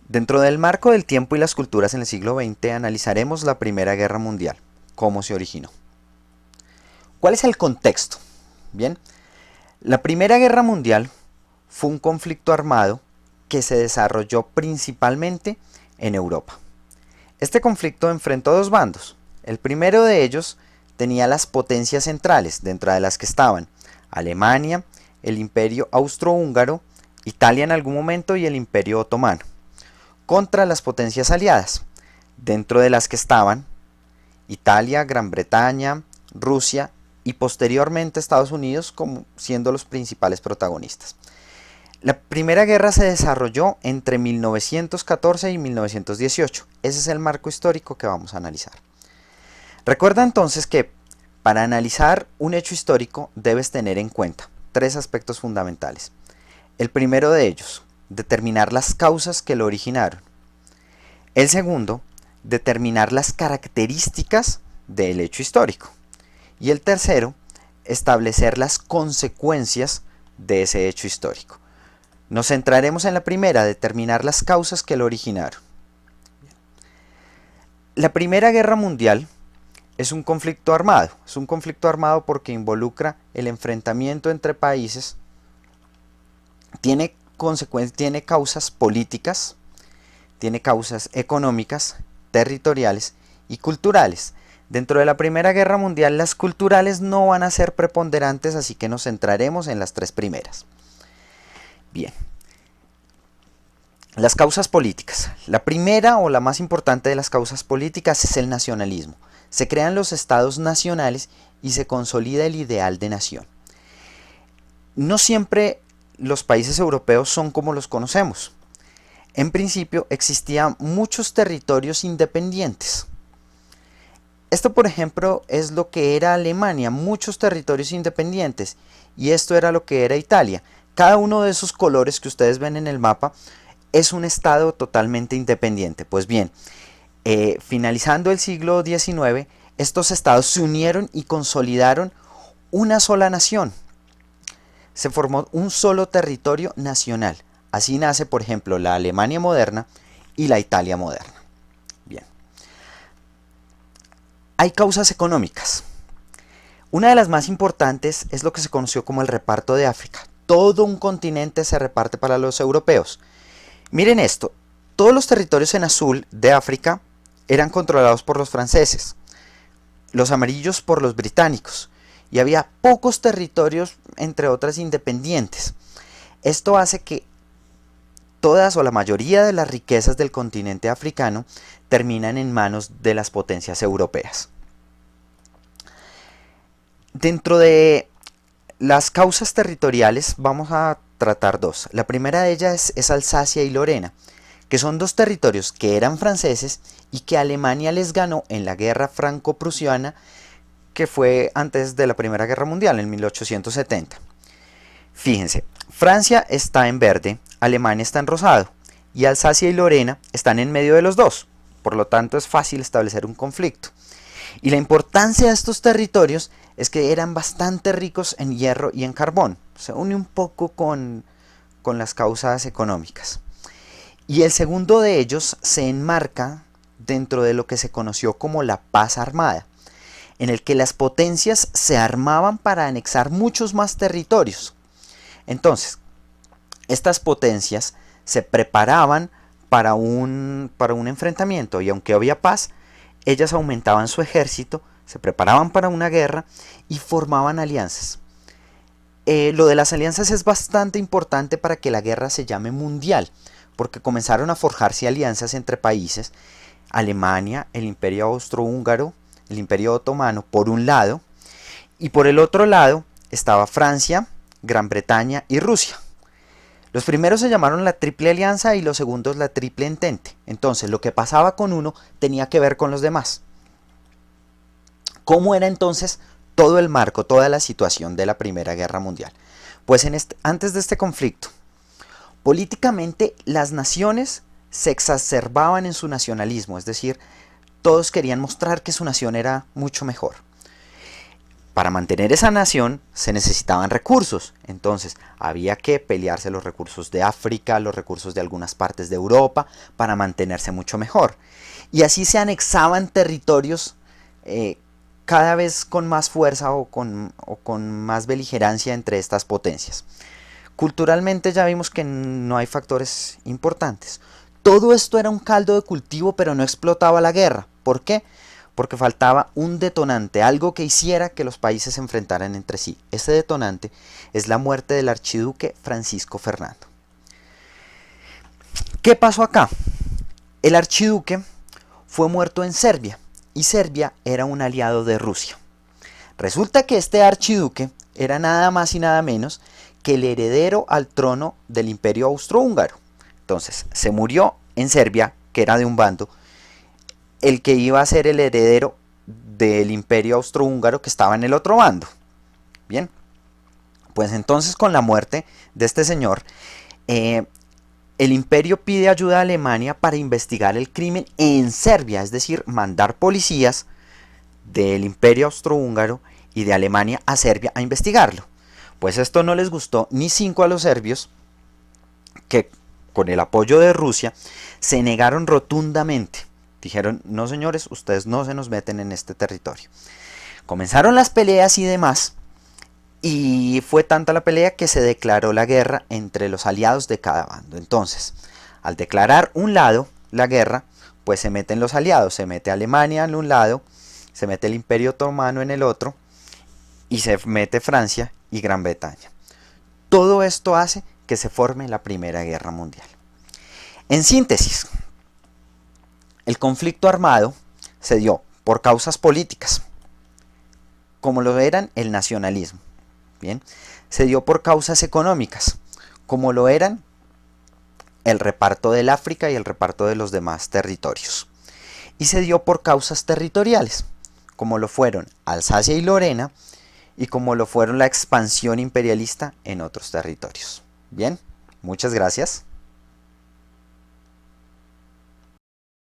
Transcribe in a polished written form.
Dentro del marco del tiempo y las culturas en el siglo XX analizaremos la Primera Guerra Mundial, cómo se originó. ¿Cuál es el contexto? Bien, la Primera Guerra Mundial fue un conflicto armado que se desarrolló principalmente en Europa. Este conflicto enfrentó dos bandos. El primero de ellos tenía las potencias centrales, dentro de las que estaban Alemania, el Imperio Austrohúngaro, Italia en algún momento y el Imperio Otomano, contra las potencias aliadas, dentro de las que estaban Italia, Gran Bretaña, Rusia y posteriormente Estados Unidos como siendo los principales protagonistas. La Primera Guerra se desarrolló entre 1914 y 1918. Ese es el marco histórico que vamos a analizar. Recuerda entonces que para analizar un hecho histórico debes tener en cuenta tres aspectos fundamentales. El primero de ellos, determinar las causas que lo originaron. El segundo, determinar las características del hecho histórico. Y el tercero, establecer las consecuencias de ese hecho histórico. Nos centraremos en la primera, determinar las causas que lo originaron. La Primera Guerra Mundial es un conflicto armado. Es un conflicto armado porque involucra el enfrentamiento entre países. Tiene causas políticas, tiene causas económicas, territoriales y culturales. Dentro de la Primera Guerra Mundial las culturales no van a ser preponderantes, así que nos centraremos en las tres primeras. Bien. Las causas políticas. La primera o la más importante de las causas políticas es el nacionalismo. Se crean los estados nacionales y se consolida el ideal de nación. No siempre los países europeos son como los conocemos. En principio existían muchos territorios independientes. Esto, por ejemplo, es lo que era Alemania, muchos territorios independientes, y esto era lo que era Italia. Cada uno de esos colores que ustedes ven en el mapa es un estado totalmente independiente. Pues bien, finalizando el siglo XIX, estos estados se unieron y consolidaron una sola nación. Se formó un solo territorio nacional. Así nace, por ejemplo, la Alemania moderna y la Italia moderna. Bien. Hay causas económicas. Una de las más importantes es lo que se conoció como el reparto de África. Todo un continente se reparte para los europeos. Miren esto, todos los territorios en azul de África eran controlados por los franceses, los amarillos por los británicos, y había pocos territorios, entre otras, independientes. Esto hace que todas o la mayoría de las riquezas del continente africano terminan en manos de las potencias europeas. Dentro de las causas territoriales vamos a tratar dos. La primera de ellas es Alsacia y Lorena, que son dos territorios que eran franceses y que Alemania les ganó en la guerra franco-prusiana que fue antes de la Primera Guerra Mundial, en 1870. Fíjense, Francia está en verde, Alemania está en rosado, y Alsacia y Lorena están en medio de los dos, por lo tanto es fácil establecer un conflicto. Y la importancia de estos territorios es que eran bastante ricos en hierro y en carbón. Se une un poco con las causas económicas. Y el segundo de ellos se enmarca dentro de lo que se conoció como la paz armada, en el que las potencias se armaban para anexar muchos más territorios. Entonces, estas potencias se preparaban para un enfrentamiento, y aunque había paz, ellas aumentaban su ejército, se preparaban para una guerra y formaban alianzas. Lo de las alianzas es bastante importante para que la guerra se llame mundial, porque comenzaron a forjarse alianzas entre países, Alemania, el Imperio Austrohúngaro, el Imperio Otomano por un lado, y por el otro lado estaba Francia, Gran Bretaña y Rusia. Los primeros se llamaron la Triple Alianza y los segundos la Triple Entente. Entonces lo que pasaba con uno tenía que ver con los demás. ¿Cómo era entonces todo el marco, toda la situación de la Primera Guerra Mundial? Pues antes de este conflicto, políticamente las naciones se exacerbaban en su nacionalismo, es decir, todos querían mostrar que su nación era mucho mejor. Para mantener esa nación se necesitaban recursos, entonces había que pelearse los recursos de África, los recursos de algunas partes de Europa, para mantenerse mucho mejor. Y así se anexaban territorios cada vez con más fuerza o con más beligerancia entre estas potencias. Culturalmente ya vimos que no hay factores importantes. Todo esto era un caldo de cultivo, pero no explotaba la guerra. ¿Por qué? Porque faltaba un detonante, algo que hiciera que los países se enfrentaran entre sí. Ese detonante es la muerte del archiduque Francisco Fernando. ¿Qué pasó acá? El archiduque fue muerto en Serbia y Serbia era un aliado de Rusia. Resulta que este archiduque era nada más y nada menos que el heredero al trono del Imperio Austrohúngaro. Entonces, se murió en Serbia, que era de un bando, el que iba a ser el heredero del Imperio Austrohúngaro que estaba en el otro bando. Bien, pues entonces con la muerte de este señor, el imperio pide ayuda a Alemania para investigar el crimen en Serbia, es decir, mandar policías del Imperio Austrohúngaro y de Alemania a Serbia a investigarlo. Pues esto no les gustó ni cinco a los serbios, que con el apoyo de Rusia se negaron rotundamente. Dijeron, no señores, ustedes no se nos meten en este territorio. Comenzaron las peleas y demás, y fue tanta la pelea que se declaró la guerra entre los aliados de cada bando. Entonces, al declarar un lado la guerra, pues se meten los aliados, se mete Alemania en un lado, se mete el Imperio Otomano en el otro, y se mete Francia y Gran Bretaña. Todo esto hace que se forme la Primera Guerra Mundial. En síntesis, el conflicto armado se dio por causas políticas, como lo eran el nacionalismo. Bien, se dio por causas económicas, como lo eran el reparto del África y el reparto de los demás territorios. Y se dio por causas territoriales, como lo fueron Alsacia y Lorena, y como lo fueron la expansión imperialista en otros territorios. Bien, muchas gracias.